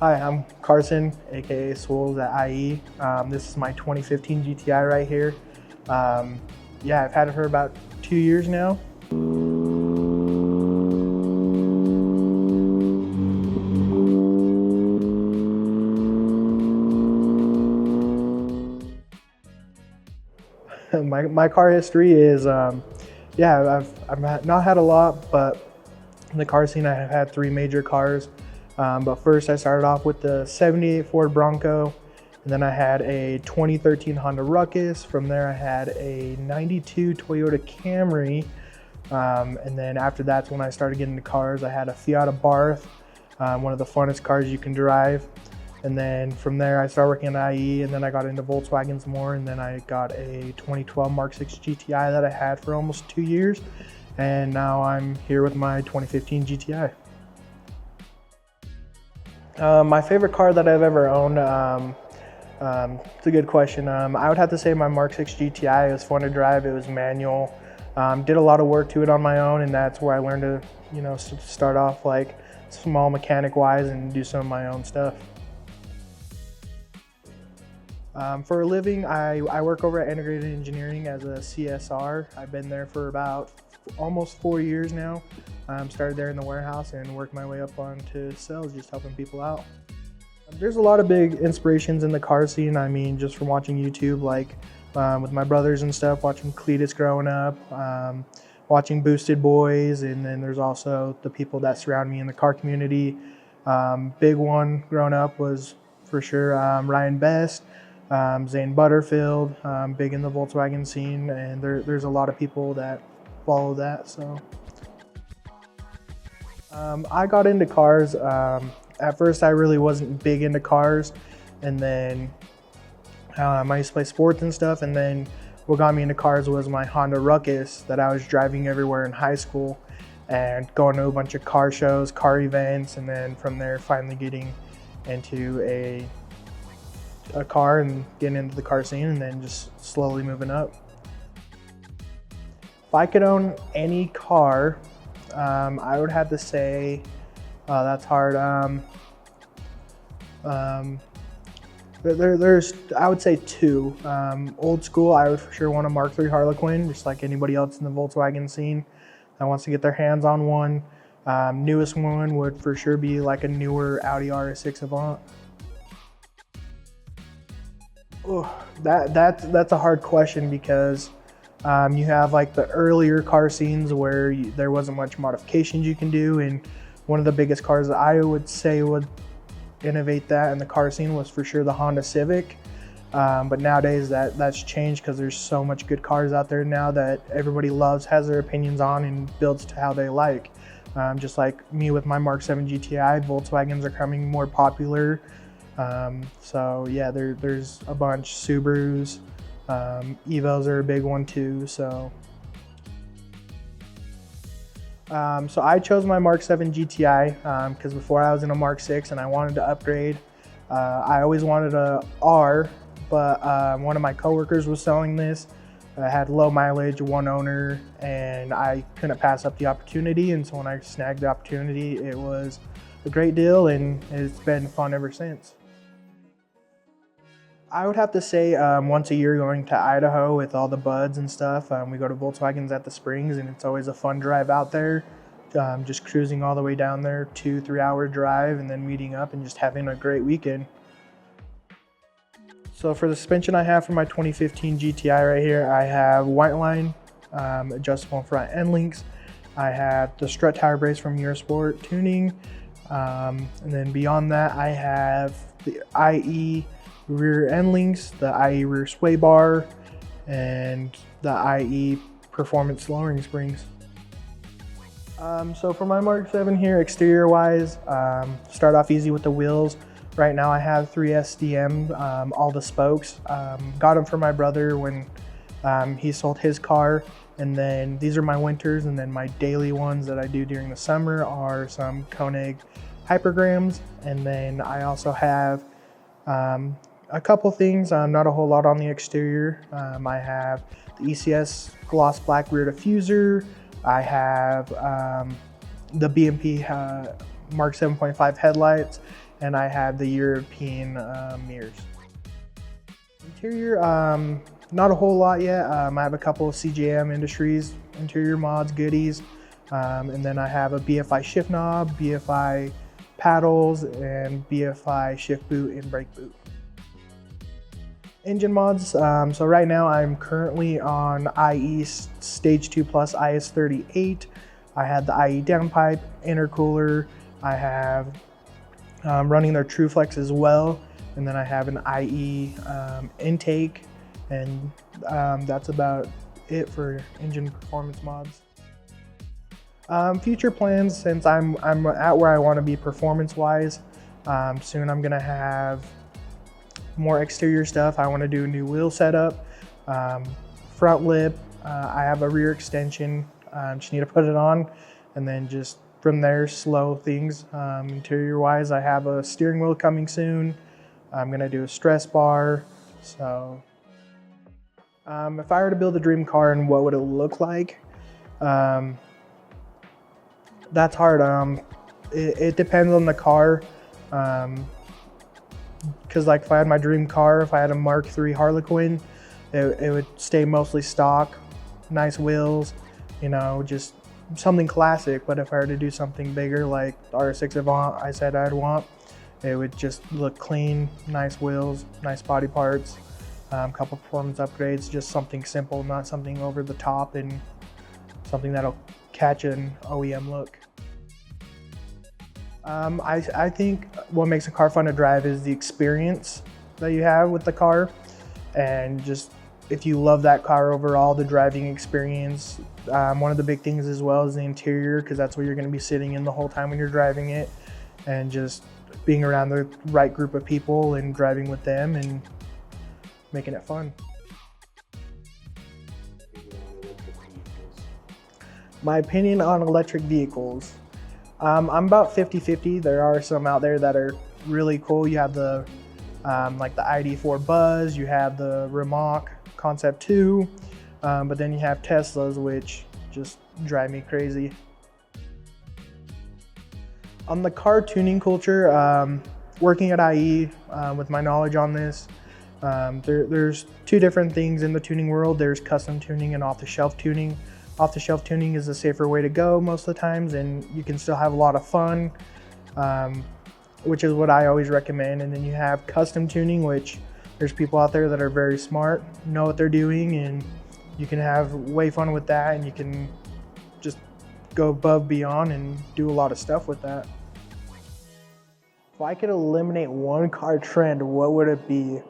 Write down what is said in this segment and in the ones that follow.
Hi, I'm Carson, aka Swools at IE. This is my 2015 GTI right here. Um, yeah, I've had it for about 2 years now. My car history is, yeah, I've not had a lot, but in the car scene I have had three major cars. But first I started off with the 78 Ford Bronco, and then I had a 2013 Honda Ruckus. From there I had a 92 Toyota Camry. And then after that's when I started getting into cars. I had a Fiat Abarth, one of the funnest cars you can drive. And then from there I started working at IE, and then I got into Volkswagens more, and then I got a 2012 Mark 6 GTI that I had for almost 2 years. And now I'm here with my 2015 GTI. My favorite car that I've ever owned, it's a good question. I would have to say my Mark 6 GTI. It was fun to drive. It was manual. Did a lot of work to it on my own, and that's where I learned to, start off like small mechanic wise and do some of my own stuff. For a living, I work over at Integrated Engineering as a CSR. I've been there for about almost 4 years now. Started there in the warehouse and worked my way up onto sales, just helping people out. There's a lot of big inspirations in the car scene. I mean, just from watching YouTube, like with my brothers and stuff, watching Cletus growing up, watching Boosted Boys, and then there's also the people that surround me in the car community. Big one growing up was for sure Ryan Best, Zane Butterfield, big in the Volkswagen scene, and there's a lot of people that follow that. So I got into cars. At first I really wasn't big into cars, and then I used to play sports and stuff, and then what got me into cars was my Honda Ruckus that I was driving everywhere in high school and going to a bunch of car shows, car events, and then from there finally getting into a car and getting into the car scene, and then just slowly moving up. If I could own any car, I would have to say, that's hard. There's, I would say two. Old school, I would for sure want a Mark III Harlequin, just like anybody else in the Volkswagen scene that wants to get their hands on one. Newest one would for sure be like a newer Audi RS6 Avant. Oh, that's a hard question because you have like the earlier car scenes where there wasn't much modifications you can do, and one of the biggest cars that I would say would innovate that in the car scene was for sure the Honda Civic. But nowadays that's changed because there's so much good cars out there now that everybody loves, has their opinions on, and builds to how they like. Just like me with my Mark 7 GTI, Volkswagens are becoming more popular. So yeah, there's a bunch. Subarus, Evos are a big one too. So I chose my Mark 7 GTI because before I was in a Mark 6 and I wanted to upgrade. I always wanted a R, but one of my coworkers was selling this. I had low mileage, one owner, and I couldn't pass up the opportunity. And so when I snagged the opportunity, it was a great deal, and it's been fun ever since. I would have to say once a year going to Idaho with all the buds and stuff. We go to Volkswagens at the Springs, and it's always a fun drive out there. Just cruising all the way down there, 2-3 hour drive, and then meeting up and just having a great weekend. So for the suspension I have for my 2015 GTI right here, I have white line, adjustable front end links. I have the strut tire brace from Eurosport Tuning. And then beyond that, I have the IE rear end links, the IE rear sway bar, and the IE performance lowering springs. So for my Mark 7 here, exterior wise, start off easy with the wheels. Right now I have 3SDM, all the spokes. Got them for my brother when he sold his car. And then these are my winters, and then my daily ones that I do during the summer are some Koenig hypergrams. And then I also have a couple things, not a whole lot on the exterior. I have the ECS gloss black rear diffuser. I have the BMP Mark 7.5 headlights, and I had the European mirrors. Interior, not a whole lot yet. I have a couple of CJM Industries interior mods, goodies, and then I have a BFI shift knob, BFI paddles, and BFI shift boot and brake boot. Engine mods, so right now I'm currently on IE Stage 2 Plus IS38. I had the IE downpipe, intercooler, I have running their TrueFlex as well, and then I have an IE intake, and that's about it for engine performance mods. Future plans, since I'm at where I want to be performance-wise, soon I'm gonna have more exterior stuff. I want to do a new wheel setup, front lip. I have a rear extension. Just need to put it on, and then just from there slow things. Interior wise, I have a steering wheel coming soon. I'm gonna do a stress bar. So if I were to build a dream car and what would it look like, that's hard. It depends on the car. Because like if I had my dream car, if I had a Mark III Harlequin, it would stay mostly stock, nice wheels, you know, just something classic. But if I were to do something bigger like the R6 Avant I said I'd want, it would just look clean, nice wheels, nice body parts, couple performance upgrades, just something simple, not something over the top and something that'll catch an OEM look. I think what makes a car fun to drive is the experience that you have with the car, and just if you love that car overall, the driving experience. One of the big things as well is the interior, because that's where you're going to be sitting in the whole time when you're driving it, and just being around the right group of people and driving with them and making it fun. My opinion on electric vehicles. I'm about 50-50. There are some out there that are really cool. You have the like the ID4 Buzz, you have the Rimac Concept 2, but then you have Teslas, which just drive me crazy. On the car tuning culture, working at IE, with my knowledge on this, there's two different things in the tuning world. There's custom tuning and off-the-shelf tuning. Off-the-shelf tuning is a safer way to go most of the times, and you can still have a lot of fun, which is what I always recommend. And then you have custom tuning, which there's people out there that are very smart, know what they're doing, and you can have way fun with that, and you can just go above beyond and do a lot of stuff with that. If I could eliminate one car trend, what would it be?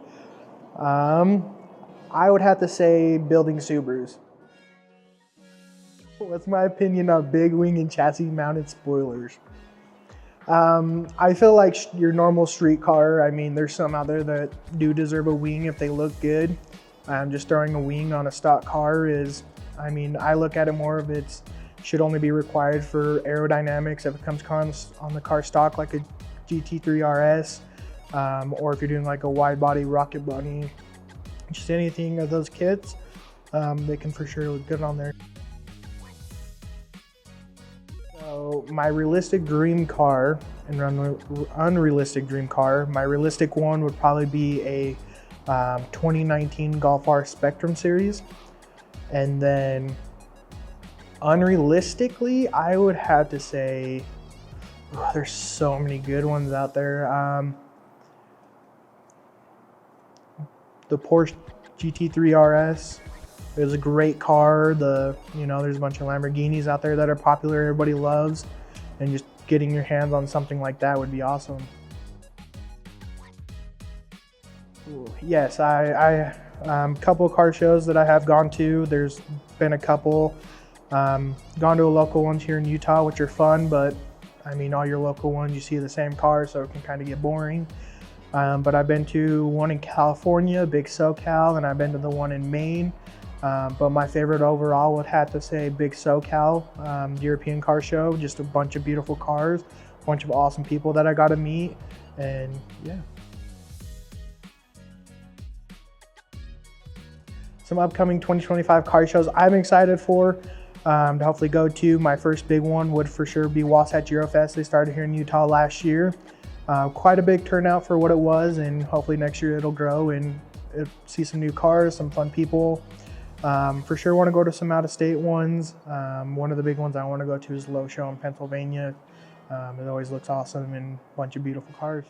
I would have to say building Subarus. What's my opinion on big wing and chassis mounted spoilers? I feel like your normal street car, I mean, there's some out there that do deserve a wing if they look good. Just throwing a wing on a stock car is, I mean, I look at it more of it should only be required for aerodynamics if it comes on the car stock, like a GT3 RS, or if you're doing like a wide body Rocket Bunny, just anything of those kits, they can for sure look good on there. So my realistic dream car and unrealistic dream car, my realistic one would probably be a 2019 Golf R Spectrum series. And then unrealistically, I would have to say, there's so many good ones out there. The Porsche GT3 RS. It was a great car. There's a bunch of Lamborghinis out there that are popular, everybody loves, and just getting your hands on something like that would be awesome. Ooh, yes, I couple of car shows that I have gone to. There's been a couple. Gone to a local ones here in Utah, which are fun, but I mean, all your local ones, you see the same car, so it can kind of get boring. But I've been to one in California, Big SoCal, and I've been to the one in Maine. But my favorite overall would have to say Big SoCal, European car show. Just a bunch of beautiful cars, a bunch of awesome people that I got to meet, and yeah. Some upcoming 2025 car shows I'm excited for, to hopefully go to. My first big one would for sure be Wasatch Eurofest. They started here in Utah last year. Quite a big turnout for what it was, and hopefully next year it'll grow and see some new cars, some fun people. For sure want to go to some out-of-state ones. One of the big ones I want to go to is Low Show in Pennsylvania. It always looks awesome and a bunch of beautiful cars.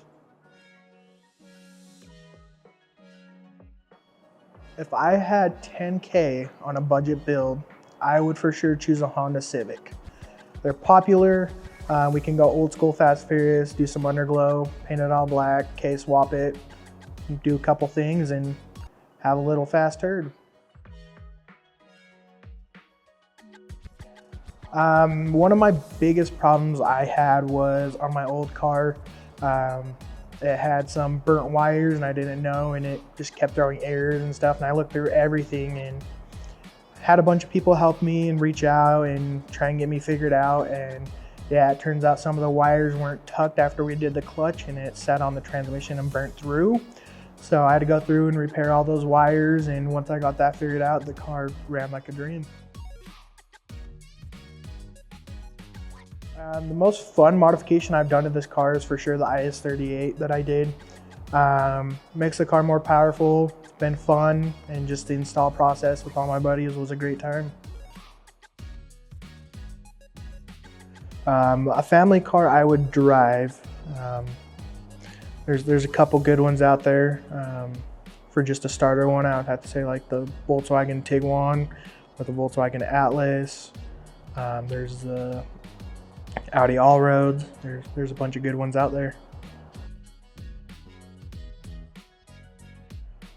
If I had $10K on a budget build, I would for sure choose a Honda Civic. They're popular. We can go old school Fast Furious, do some underglow, paint it all black, K-swap it, do a couple things and have a little fast turd. One of my biggest problems I had was on my old car. It had some burnt wires and I didn't know, and it just kept throwing errors and stuff, and I looked through everything and had a bunch of people help me and reach out and try and get me figured out. And yeah, it turns out some of the wires weren't tucked after we did the clutch, and it sat on the transmission and burnt through. So I had to go through and repair all those wires, and once I got that figured out, the car ran like a dream. The most fun modification I've done to this car is for sure the IS38 that I did. Makes the car more powerful. It's been fun, and just the install process with all my buddies was a great time. A family car I would drive. There's a couple good ones out there. For just a starter one, I would have to say like the Volkswagen Tiguan or the Volkswagen Atlas. There's the Audi Allroads. There's a bunch of good ones out there.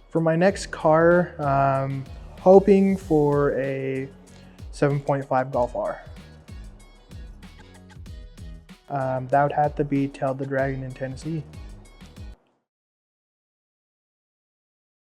For my next car, hoping for a 7.5 Golf R. That would have to be Tail the Dragon in Tennessee.